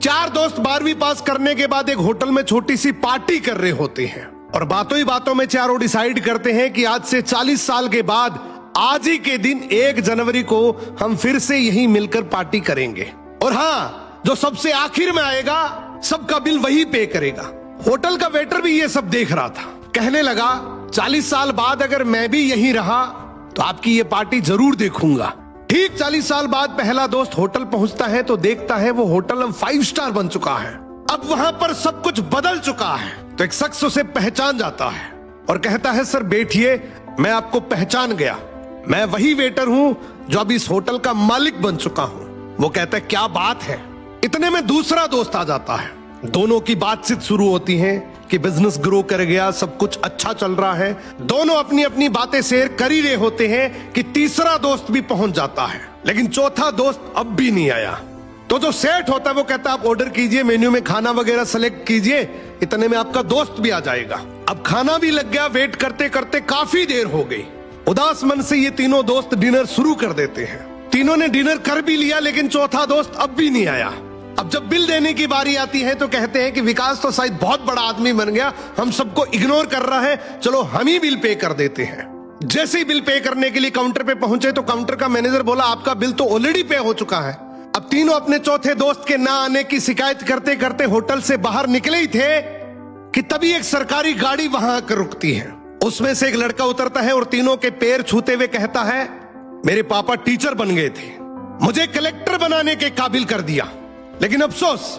चार दोस्त 12वीं पास करने के बाद एक होटल में छोटी सी पार्टी कर रहे होते हैं और बातों ही बातों में चारों डिसाइड करते हैं कि आज से 40 साल के बाद आज ही के दिन 1 जनवरी को हम फिर से यहीं मिलकर पार्टी करेंगे। और हाँ, जो सबसे आखिर में आएगा सबका बिल वही पे करेगा। होटल का वेटर भी ये सब देख रहा था। कहने लगा 40 साल बाद अगर मैं भी यहीं रहा तो आपकी ये पार्टी जरूर देखूंगा। ठीक 40 साल बाद पहला दोस्त होटल पहुंचता है तो देखता है वो होटल अब 5 स्टार बन चुका है। अब वहां पर सब कुछ बदल चुका है। तो एक शख्स उसे पहचान जाता है और कहता है सर बैठिए, मैं आपको पहचान गया, मैं वही वेटर हूं जो अब इस होटल का मालिक बन चुका हूं। वो कहता है क्या बात है। इतने में दूसरा दोस्त आ जाता है। दोनों की बातचीत शुरू होती है कि बिजनेस ग्रो कर गया, सब कुछ अच्छा चल रहा है। दोनों अपनी अपनी बातें शेयर कर ही रहे होते हैं कि तीसरा दोस्त भी पहुंच जाता है, लेकिन चौथा दोस्त अब भी नहीं आया। तो जो सेठ होता है वो कहता है आप ऑर्डर कीजिए, मेन्यू में खाना वगैरह सेलेक्ट कीजिए, इतने में आपका दोस्त भी आ जाएगा। अब खाना भी लग गया। वेट करते करते काफी देर हो गई। उदास मन से ये तीनों दोस्त डिनर शुरू कर देते हैं। तीनों ने डिनर कर भी लिया, लेकिन चौथा दोस्त अब भी नहीं आया। अब जब बिल देने की बारी आती है तो कहते हैं कि विकास तो शायद बहुत बड़ा आदमी बन गया, हम सबको इग्नोर कर रहा है, चलो हम ही बिल पे कर देते हैं। जैसे ही बिल पे करने के लिए काउंटर पे पहुंचे तो काउंटर का मैनेजर बोला आपका बिल तो ऑलरेडी पे हो चुका है। अब तीनों अपने चौथे दोस्त के ना आने की शिकायत करते करते होटल से बाहर निकले ही थे कि तभी एक सरकारी गाड़ी वहां आकर रुकती है। उसमें से एक लड़का उतरता है और तीनों के पैर छूते हुए कहता है मेरे पापा टीचर बन गए थे, मुझे कलेक्टर बनाने के काबिल कर दिया, लेकिन अफसोस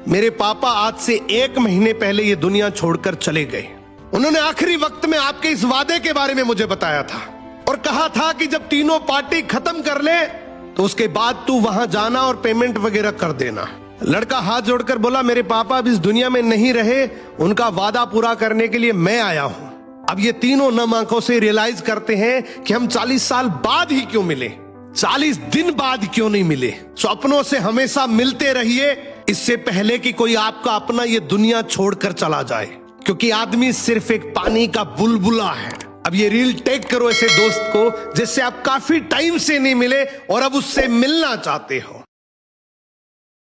मेरे पापा आज से 1 महीने पहले ये दुनिया छोड़कर चले गए। उन्होंने आखिरी वक्त में आपके इस वादे के बारे में मुझे बताया था और कहा था कि जब तीनों पार्टी खत्म कर ले तो उसके बाद तू वहां जाना और पेमेंट वगैरह कर देना। लड़का हाथ जोड़कर बोला मेरे पापा अब इस दुनिया में नहीं रहे, उनका वादा पूरा करने के लिए मैं आया हूं। अब ये तीनों नम आंखों से रियलाइज करते हैं कि हम 40 साल बाद ही क्यों मिले, 40 दिन बाद क्यों नहीं मिले। सपनों से हमेशा मिलते रहिए, इससे पहले कि कोई आपका अपना ये दुनिया छोड़कर चला जाए, क्योंकि आदमी सिर्फ एक पानी का बुलबुला है। अब ये रील टेक करो ऐसे दोस्त को जिससे आप काफी टाइम से नहीं मिले और अब उससे मिलना चाहते हो।